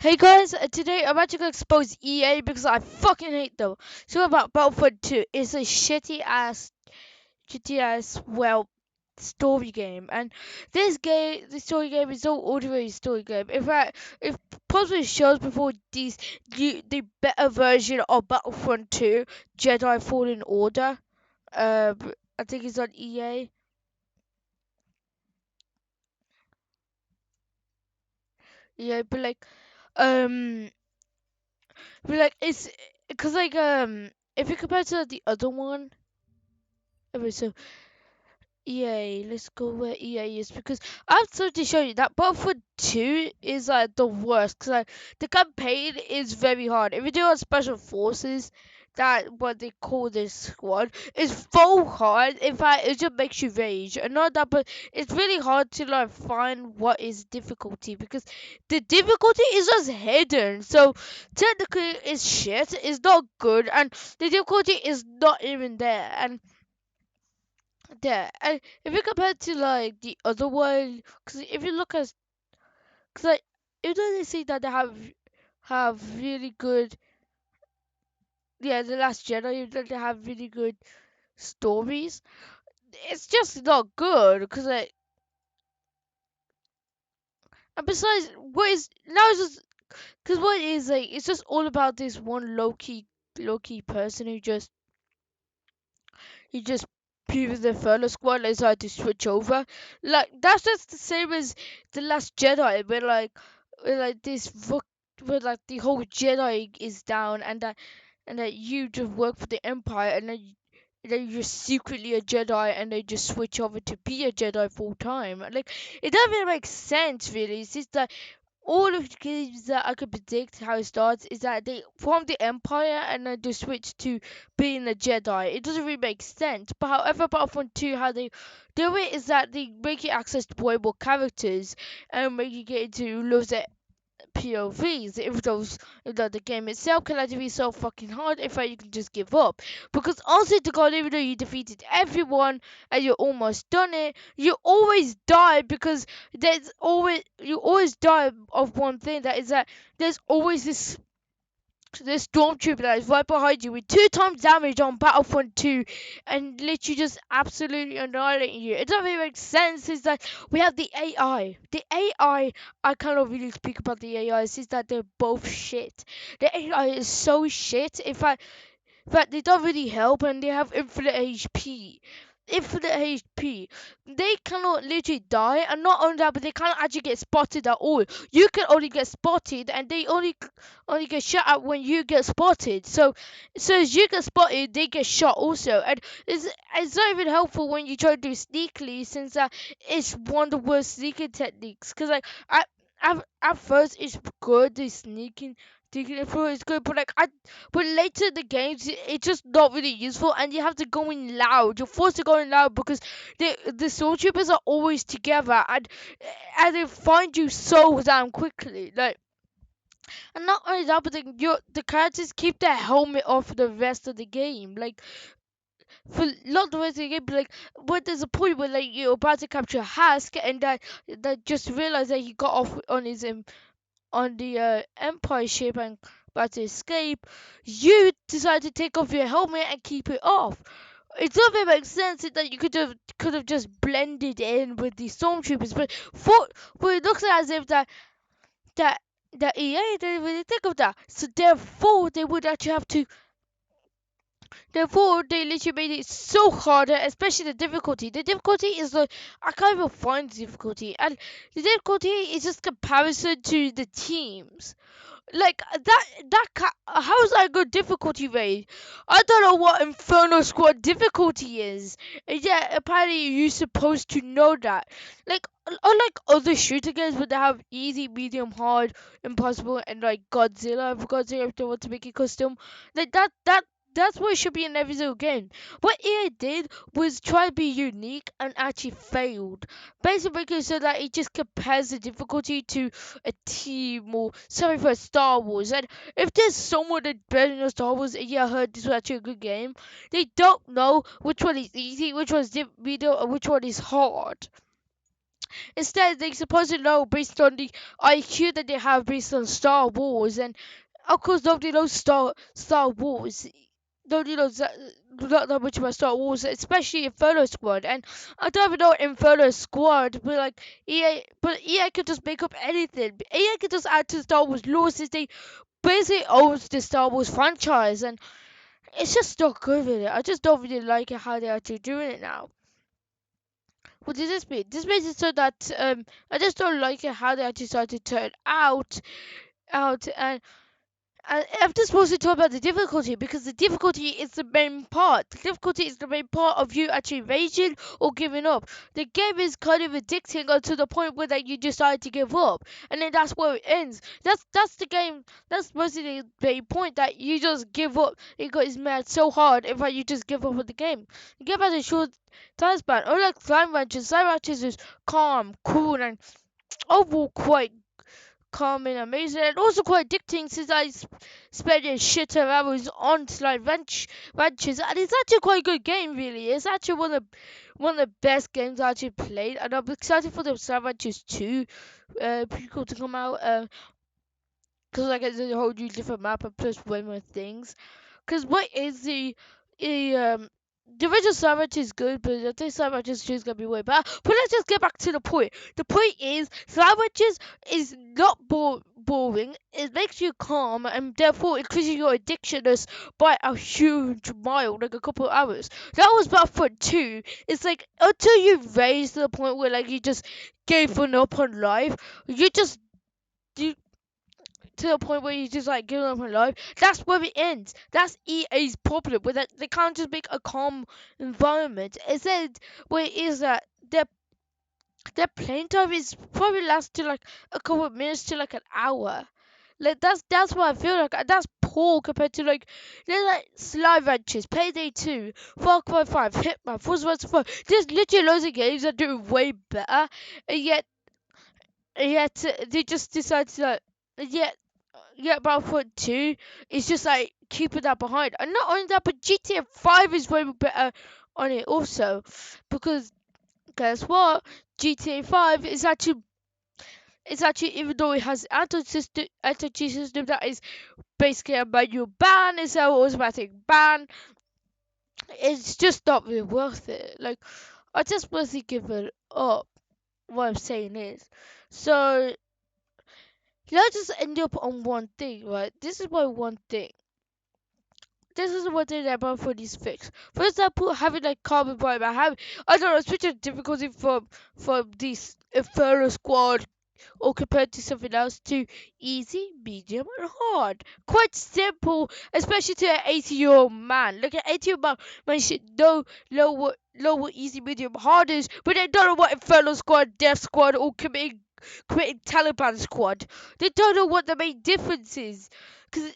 Hey guys, today I'm actually gonna expose EA because I fucking hate them. So about Battlefront 2, it's a shitty ass story game, and the story game is no ordinary story game. In fact, if possibly shows before the better version of Battlefront 2, Jedi Fallen Order. I think it's on EA. Yeah, um, it's because if you compare to the other one. Okay, so EA, let's go where EA is because I have something to show you that Battlefield 2 is like the worst because the campaign is very hard. If you do on Special Forces, that what they call this squad is so hard. In fact, it just makes you rage. And not that, but it's really hard to like find what is difficulty because the difficulty is just hidden. So technically, it's shit. It's not good, and the difficulty is not even there. And yeah, and if you compare it to like the other one, because if you look at, because like even though they say that they have really good, yeah, the Last Jedi, even though they have really good stories, it's just not good. Because like, and besides, what is now is just because what is like, it's just all about this one low key person who just he just people the furlough squad decided to switch over. Like that's just the same as the Last Jedi, where like where like the whole Jedi is down, and that you just work for the Empire, and then you're secretly a Jedi, and they just switch over to be a Jedi full time. Like it doesn't really make sense, really. It's just that all of the games that I could predict how it starts is that they form the Empire and then they switch to being a Jedi. It doesn't really make sense. But however, Battlefront 2, how they do it is that they make you access to playable characters and make you get into loads of POVs. If the game itself can actually be so fucking hard, in fact, you can just give up. Because honestly to God, even though you defeated everyone and you're almost done it, you always die because you always die of one thing, that is that there's always this stormtrooper that is right behind you with 2 times damage on Battlefront 2 and literally just absolutely annihilating you. It doesn't really make sense. Is that we have the AI. The AI, I cannot really speak about the AI. It's just that they're both shit. The AI is so shit. In fact, they don't really help, and they have infinite HP. Infinite HP. They cannot literally die, and not only that, but they cannot actually get spotted at all. You can only get spotted, and they only get shot at when you get spotted. So as you get spotted, they get shot also, and it's not even helpful when you try to do sneakily, since it's one of the worst sneaking techniques. Cause like at first it's good, the sneaking through is good, but later in the games it's just not really useful, and you have to go in loud. You're forced to go in loud because the stormtroopers are always together, and they find you so damn quickly. Like, and not only that, but the characters keep their helmet off for the rest of the game. Like for not the rest of the game, but like, but there's a point where like you're about to capture Hask, and that just realized that he got off on his on the Empire ship and about to escape, you decide to take off your helmet and keep it off. It doesn't make sense that you could have just blended in with the stormtroopers, but it looks as if that that EA didn't really think of that. So therefore, they would actually have to. Therefore, they literally made it so harder, especially the difficulty. The difficulty is like I can't even find the difficulty, and the difficulty is just comparison to the teams. Like how is that a good difficulty rate? I don't know what Inferno Squad difficulty is. And yeah, apparently you're supposed to know that. Like unlike other shooter games where they have easy, medium, hard, impossible, and like Godzilla, for God's sake, if they want to make it custom, like that's what it should be in every single game. What EA did was try to be unique and actually failed. Basically making so that it just compares the difficulty to a team or something for Star Wars. And if there's someone that's better than Star Wars, and yeah, I heard this was actually a good game, they don't know which one is easy, which one is medium, and which one is hard. Instead, they supposedly know based on the IQ that they have based on Star Wars, and of course nobody knows Star Wars. Nobody knows not that much about Star Wars, especially Inferno Squad. And I don't even know Inferno Squad, but like EA could just make up anything. EA could just add to Star Wars lore since they basically owns the Star Wars franchise, and it's just not good with it. I just don't really like it how they're actually doing it now. What does this mean? This means it so that I just don't like it how they actually started to turn out, and I'm just supposed to talk about the difficulty because the difficulty is the main part. The difficulty is the main part of you actually raging or giving up. The game is kind of addicting until the point where that you decide to give up, and then that's where it ends. That's the game. That's mostly the main point that you just give up. It got mad so hard, in fact you just give up on the game. The game has a short time span. Unlike Slime Ranches is calm, cool, and overall quite calm and amazing, and also quite addicting since I spent a shit of hours on Ranches, and it's actually quite a good game. Really, it's actually one of the best games I actually played, and I'm excited for the Slime Ranches 2 prequel to come out. Because like it's a whole new different map and plus way more things. Because what is the original Sandwich is good, but I think Sandwiches 2 is gonna be way better. But let's just get back to the point. The point is Sandwiches is not boring. It makes you calm and therefore increases your addictionness by a huge mile, like a couple of hours. That was Battlefront 2. It's like until you raise to the point where like you just gave up on life, you just you to the point where you just like give up on life. That's where it ends. That's EA's problem with that. They can't just make a calm environment. Instead, what it is that their playing time is probably lasts to like a couple of minutes to like an hour. Like that's what I feel like. That's poor compared to like there's like Slime Ranches, Payday 2, Far Cry 5, Hitman, Forza Horizon 5. There's literally loads of games that do way better, and yet they just decide to like yet Battlefront 2 is just like keeping that behind. And not only that, but GTA 5 is way better on it also. Because guess what? GTA 5 is actually even though it has anti-cheat system that is basically a manual ban, it's an automatic ban. It's just not really worth it. Like I just mostly give it up. What I'm saying is, so let's just end up on one thing, right? This is my one thing. This is what thing that Battlefront is fixed. For example, having like carbon fiber, I don't know, switching difficulty from this Inferno Squad or compared to something else to easy, medium, and hard. Quite simple, especially to an 80-year-old man. Like an 80-year-old man should know what easy, medium, hard is, but they don't know what Inferno Squad, Death Squad, or committing Taliban Squad. They don't know what the main difference is. Because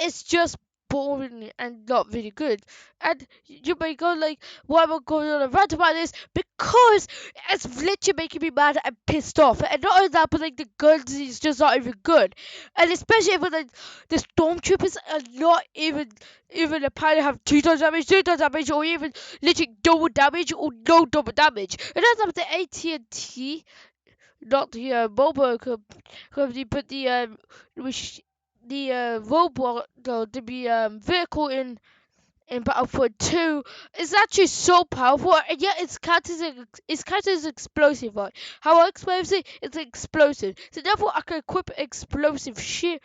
it's just boring and not really good. And you may go like, why am I going on a rant about this? Because it's literally making me mad and pissed off. And not only that, but like the guns is just not even good. And especially when like the stormtroopers are not even apparently have 2 times damage, 3 times damage, or even literally double damage or no double damage. And that's up to AT&T, not the mobile company, but the robot, the vehicle in Battlefront 2 is actually so powerful, and yet it's counted as explosive, right? How I explain it, it's explosive. So therefore, I can equip explosive shit.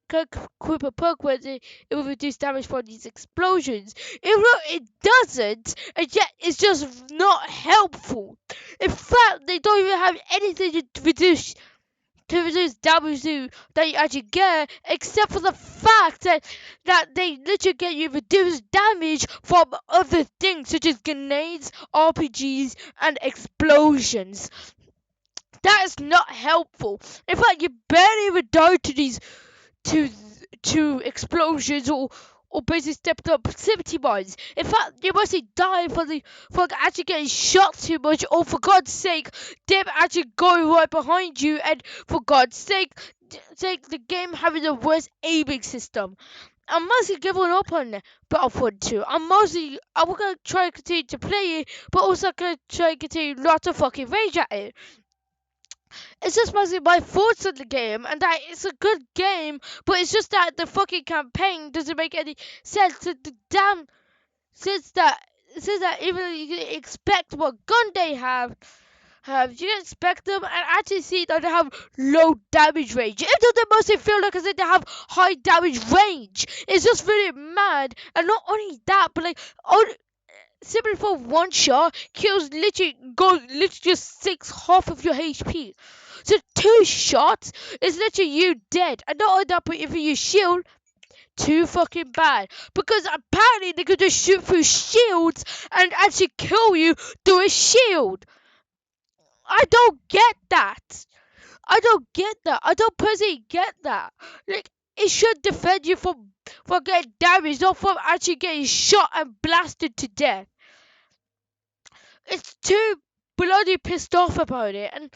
Can equip a perk where it will reduce damage from these explosions. Even though it doesn't, and yet it's just not helpful. In fact, they don't even have anything to reduce damage that you actually get, except for the fact that they literally get you reduced damage from other things such as grenades, RPGs, and explosions. That is not helpful. In fact, you barely even die to these to explosions or basically stepped up proximity mines. In fact, you mostly die for actually getting shot too much, or for God's sake, them actually going right behind you, and for God's sake, the game having the worst aiming system. I'm mostly giving up on Battlefront 2. I'm gonna try and continue to play it, but also gonna try and continue not to fucking rage at it. It's just mostly my thoughts on the game, and that it's a good game, but it's just that the fucking campaign doesn't make any sense. The damn since that even though you can expect what gun they have you can expect them and actually see that they have low damage range. Even though they mostly feel like as if they have high damage range. It's just really mad. And not only that, but like simply for one shot kills literally just six half of your HP. So two shots is literally you dead. And not only that, but if you use shield, too fucking bad. Because apparently they could just shoot through shields and actually kill you through a shield. I don't get that. I don't personally get that. Like, it should defend you from getting damaged, not from actually getting shot and blasted to death. It's too bloody pissed off about it. And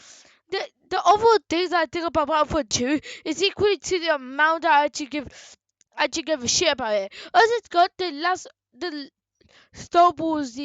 the overall things I think about Battlefront 2 is equally to the amount I actually give a shit about it. As it's got the Star Wars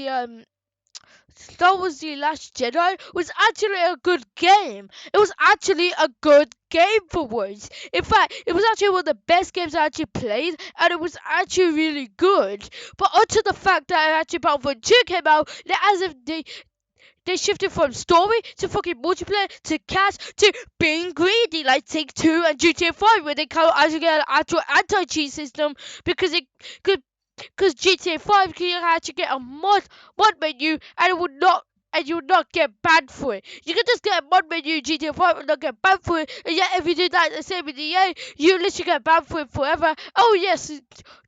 Star Wars The Last Jedi was actually a good game. It was actually a good game for once. In fact, it was actually one of the best games I actually played, and it was actually really good. But onto the fact that actually Battlefront 2 came out, as if they shifted from story to fucking multiplayer to cash to being greedy like Take-Two and GTA 5 where they can't actually get an actual anti-cheat system because it could because GTA 5 can actually get a mod menu and it would not and you would not get banned for it. You can just get a mod menu in GTA 5 and not get banned for it, and yet if you do that the same with EA, you literally get banned for it forever. Oh yes,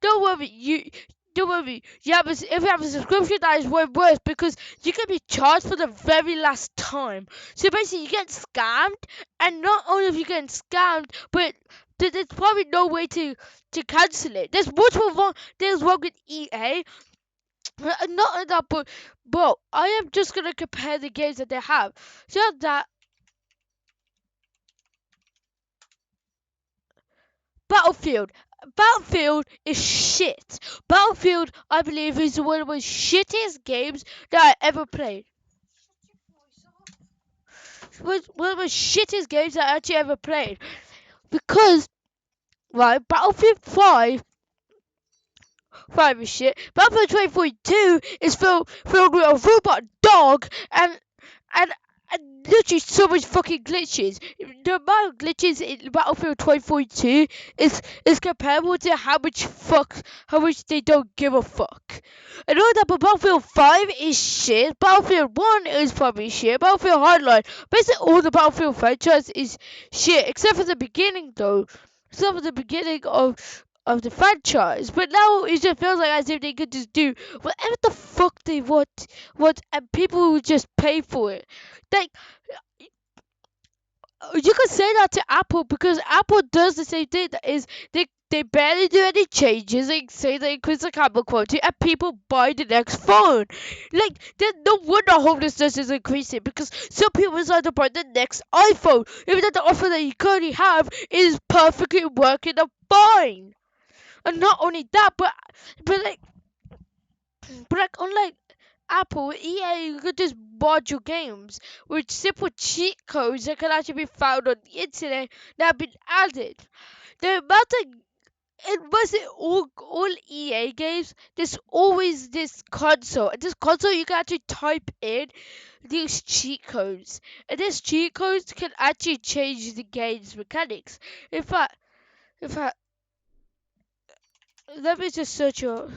don't worry, don't worry. If you have a subscription, that is way worse because you can be charged for the very last time. So basically, you get scammed, and not only have you getting scammed, but there's probably no way to cancel it. There's wrong with EA. Not only that, but I am just gonna compare the games that they have. So that Battlefield. Battlefield is shit. Battlefield, I believe, is one of the most shittiest games that I ever played. Was one of the shittiest games that I actually ever played. Because, right, Battlefield 5 is shit. Battlefield 2042 is filled with a robot dog and literally so much fucking glitches. The amount of glitches in Battlefield 2042 is comparable to how much they don't give a fuck. I know that, but Battlefield 5 is shit. Battlefield 1 is probably shit. Battlefield Hardline, basically all the Battlefield franchise is shit, except for the beginning though. Except for the beginning of the franchise, but now it just feels like as if they could just do whatever the fuck they want, and people will just pay for it. Like, you could say that to Apple because Apple does the same thing. That is, they barely do any changes. They say they increase the camera quality, and people buy the next phone. Like, no wonder homelessness is increasing because some people decide to buy the next iPhone, even though the iPhone that you currently have is perfectly working and fine. And not only that, but like, unlike Apple, EA, you could just mod your games with simple cheat codes that can actually be found on the internet that have been added. The amount of in mostly all EA games, there's always this console. And this console, you can actually type in these cheat codes. And these cheat codes can actually change the game's mechanics. In fact, let me just search your...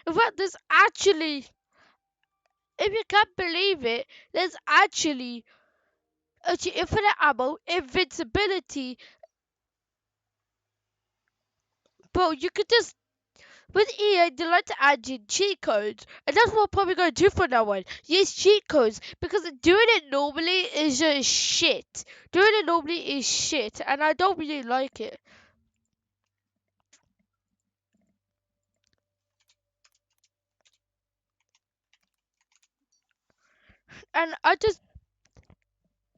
In fact, if you can't believe it, there's actually infinite ammo, invincibility, but you could just, with EA, they like to add in cheat codes, and that's what I'm probably going to do from now on. Use cheat codes, because doing it normally is just shit. Doing it normally is shit, and I don't really like it. And I just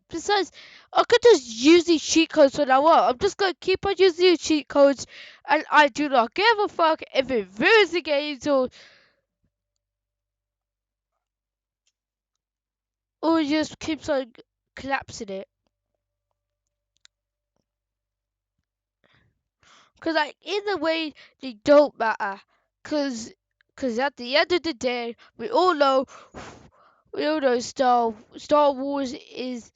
besides, I could just use these cheat codes when I want. I'm just gonna keep on using these cheat codes, and I do not give a fuck if it ruins the games or just keeps on collapsing it. Cause like either way, they don't matter. Cause, cause at the end of the day, we all know Star Wars is.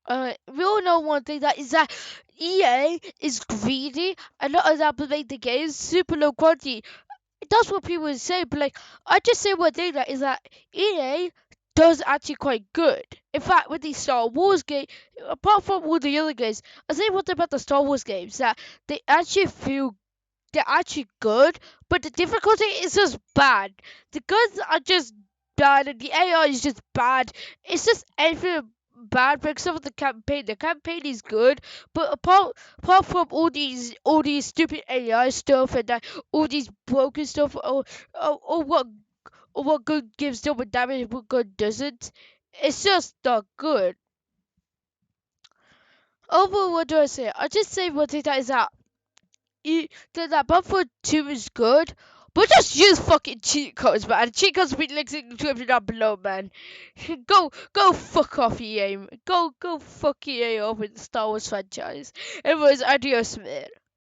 We all know one thing that is that EA is greedy and not enough to make the games super low quality. That's what people say, but like I just say one thing that is that EA does actually quite good. In fact, with these Star Wars games, apart from all the other games, I say one thing about the Star Wars games that they actually feel they're actually good, but the difficulty is just bad. The guns are just bad, and the AI is just bad. It's just everything bad, but except for the campaign. The campaign is good, but apart from all these stupid AI stuff and all these broken stuff, or what good gives double damage, what good doesn't. It's just not good. Overall, what do I say? I just say one thing that is that that Battlefront 2 is good, but just use fucking cheat codes, man. Cheat codes will be linked in the description down below, man. Go fuck off, EA. Go fuck EA over the Star Wars franchise. Anyways, adios, man.